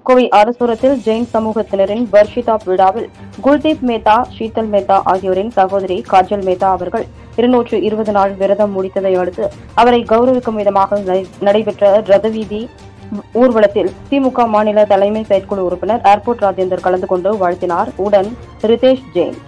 கோவை அரசூரத்தில் ஜெயின் சமூகத்தினரின் வர்ஷிதா விழாவில் குல்தீப் மேத்தா, ஷீதல் மேத்தா ஆகியோரின் சகோதரி காஜல் மேத்தா அவர்கள் 220 நாள் விரதம் முடித்ததை அடுத்து அவரை கௌரவிக்கும் விதமாக நடைபெற்ற ரதவீதி ஊர்வலத்தில் திமுக மாநில தலைமை செயற்குழு உறுப்பினர் ஏர்போர்ட் ராஜேந்தர் கலந்து கொண்டு வாழ்த்தினார். உடன் ரிதேஷ் ஜெயின்